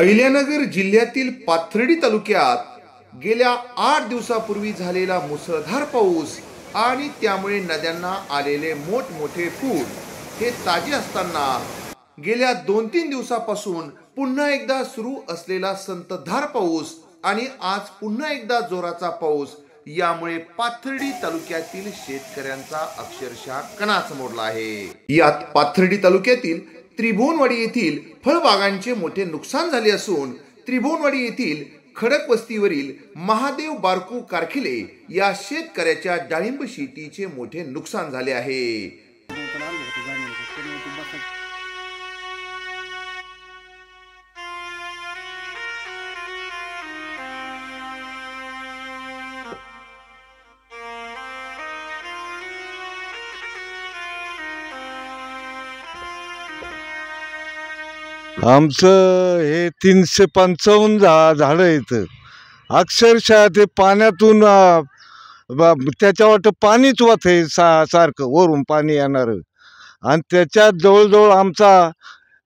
अहिल्यानगर जिल्ह्यातील पाथर्डी तालुक्यात गेल्या 8 दिवसापूर्वी झालेला मुसळधार पाऊस आणि त्यामुळे नद्यांना आलेले मोठमोठे पूर हे ताजे असताना गेल्या 2-3 दिवसापासून पुन्हा एकदा सुरू असलेला संततधार पाऊस आणि आज पुन्हा एकदा जोराचा पाऊस यामुळे पाथर्डी तालुक्यातील शेतकऱ्यांचा अक्षरशः कणाच मोडला आहे। यात पाथर्डी तालुक्यातील त्रिभुवनवाडी येथील फळबागांचे मोठे नुकसान झाले असून त्रिभुवनवाडी येथील खडक वस्तीवरील महादेव बारकू कारखिले या शेतकऱ्याच्या डाळिंब शेतीचे मोठे नुकसान झाले आहे। आमचं हे 355 झाडं आहेत। अक्षरशः ते पाण्यातून त्याच्यावर पाणीच वाहते सारखं वरून पाणी येणार आणि त्याच्यात जवळजवळ आमचा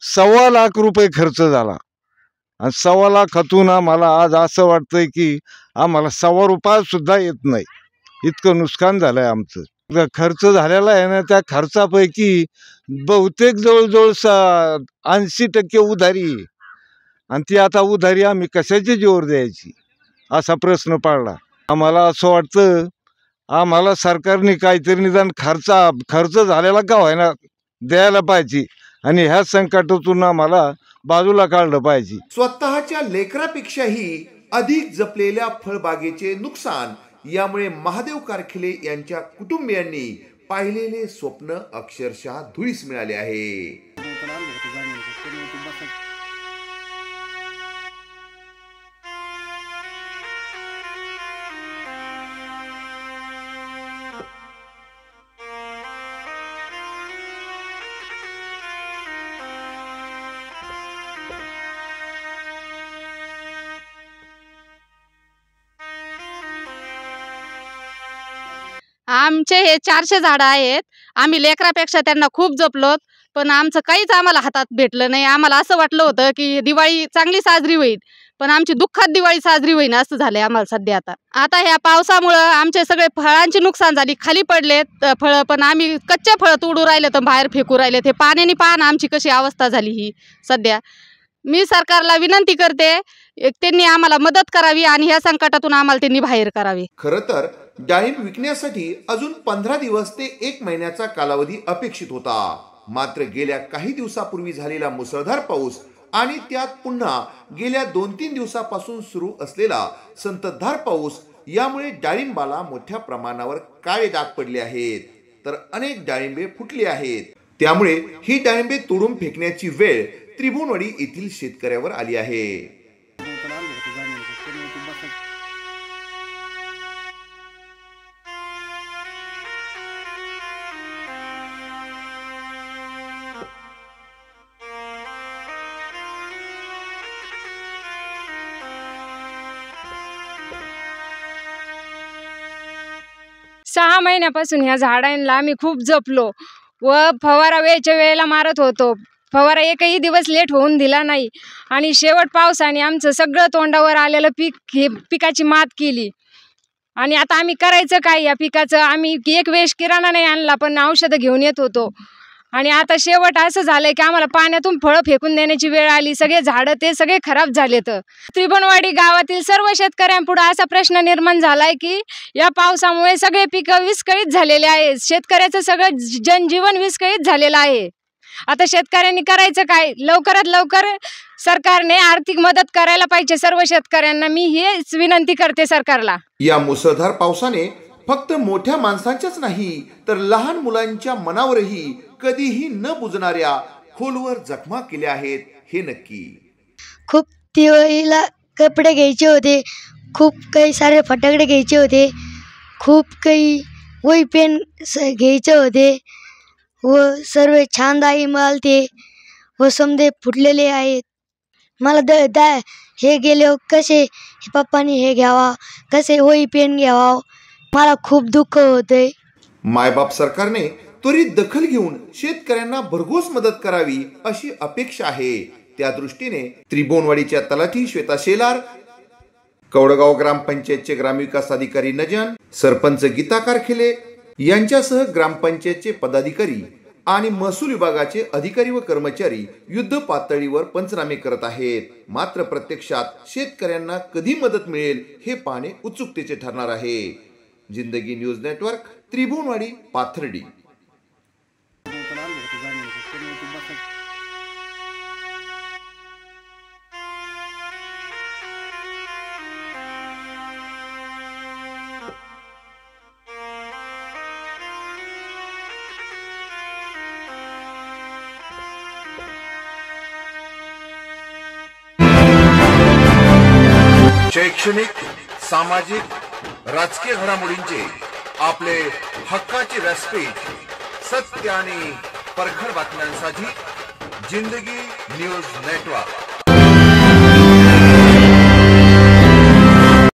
1.25 लाख रुपये खर्च झाला आणि 1.25 लाखातून आम्हाला आज असं वाटतंय की आम्हाला 1.25 रुपया सुद्धा येत नाही, इतकं नुकसान झालंय आमचं। खर्च झालेला आहे ना, त्या खर्चापैकी बहुतेक जवळजवळ 80% उधारी आहे आणि ती आता उधारी आम्ही कशाची जोर द्यायची असा प्रश्न पडला। आम्हाला असं वाटतं आम्हाला सरकारने काहीतरी निदान खर्च झालेला का व्हायना द्यायला पाहिजे आणि ह्या संकटातून आम्हाला बाजूला काढलं पाहिजे। स्वतःच्या लेकरापेक्षाही अधिक जपलेल्या फळबागेचे नुकसान यामुळे महादेव कारखिले यांच्या कुटुंबियांनी पाहिलेले स्वप्न अक्षरशः धुळीस मिळाले आहे। आमचे हे 400 झाडं आहेत। आम्ही लेकरापेक्षा त्यांना खूप जपलोत, पण आमचं काहीच आम्हाला हातात भेटलं नाही। आम्हाला असं वाटलं होतं की दिवाळी चांगली साजरी होईल, पण आमची दुःखात दिवाळी साजरी होईल असं झालंय आम्हाला सध्या। आता ह्या पावसामुळं आमचे सगळे फळांची नुकसान झाली, खाली पडलेत फळं, पण आम्ही कच्चे फळं तोडू राहिले तर बाहेर फेकू राहिले। ते पाण्याने पाहणं आमची कशी अवस्था झाली ही सध्या। मी सरकारला विनंती करते त्यांनी आम्हाला मदत करावी आणि ह्या संकटातून आम्हाला त्यांनी बाहेर करावे। खरं तर डाळिंब विकण्यासाठी अजून 15 दिवस ते 1 महिन्याचा कालावधी अपेक्षित होता, मात्र गेल्या काही दिवसापूर्वी झालेला मुसळधार पाऊस आणि त्यात पुन्हा गेल्या 2-3 दिवसापासून सुरू असलेला संततधार पाऊस यामुळे डाळिंबाला मोठ्या प्रमाणावर काळे डाग पडले आहेत, तर अनेक डाळिंबे फुटली आहेत। त्यामुळे ही डाळिंबे तोडून फेकण्याची वेळ त्रिभुवनवाडी येथील शेतकऱ्यावर आली आहे। सहा महिन्यापासून ह्या झाडांना आम्ही खूप जपलो व फवारा वेळच्या वेळेला मारत होतो। फवारा एकही दिवस लेट होऊन दिला नाही आणि शेवट पावसाने आमचं सगळं तोंडावर आलेलं पिकाची मात केली आणि आता आम्ही करायचं काय या पिकाचं? आम्ही एक वेळेस किराणा नाही आणला, पण औषधं घेऊन येत होतो आणि आता शेवट असं झालंय की आम्हाला पाण्यातून फळं फेकून देण्याची वेळ आली। सगळे झाडं ते सगळे खराब झालेत। त्रिभुवनवाडी गावातील सर्व शेतकऱ्यांपुढे असा प्रश्न निर्माण झालाय की या पावसामुळे सगळे पिकं विस्कळीत झालेले आहेत। शेतकऱ्याचं सगळं जनजीवन विस्कळीत झालेलं आहे। आता शेतकऱ्यांनी करायचं काय? लवकरात लवकर सरकारने आर्थिक मदत करायला पाहिजे सर्व शेतकऱ्यांना। मी हेच विनंती करते सरकारला। या मुसळधार पावसाने फक्त मोठ्या माणसांच्याच नाही तर लहान मुलांच्या मनावरही कधीही न बुजणाऱ्या खोलवर जखमा केल्या आहेत, हे नक्की। खूप दिवाळीला कपडे घ्यायचे होते, खूप काही सारे फटाकडे घ्यायचे होते, खूप काही वही पेन घ्यायचे होते व सर्व छान दाई मिळालते व समजे फुटलेले आहेत। मला हे गेले कसे पप्पानी हे घ्यावा, कसे वही पेन घ्यावा, मला खूप दुःख होते। मायबाप सरकारने त्वरित दखल घेऊन शेतकऱ्यांना भरघोस मदत करावी अशी अपेक्षा आहे। त्या दृष्टीने त्रिभुवनवाडीच्या तलाठी श्वेता शेलार, कवडगाव ग्रामपंचायतचे ग्रामविकास अधिकारी नजन, सरपंच गीता कारखिले यांच्यासह ग्रामपंचायतचे पदाधिकारी आणि महसूल विभागाचे अधिकारी व कर्मचारी युद्ध पातळीवर पंचनामे करत आहेत. मात्र प्रत्यक्षात शेतकऱ्यांना कधी मदत मिळेल हे पाहणे उत्सुकतेचे ठरणार आहे. जिंदगी न्यूज नेटवर्क, त्रिभुवनवाडी, पाथर्डी. शैक्षणिक, सामाजिक, राजकीय घडामोडींचे आपले हक्काचे व्यासपीठ, सत्य आणि परखड बातम्यांसाठी जिंदगी न्यूज नेटवर्क.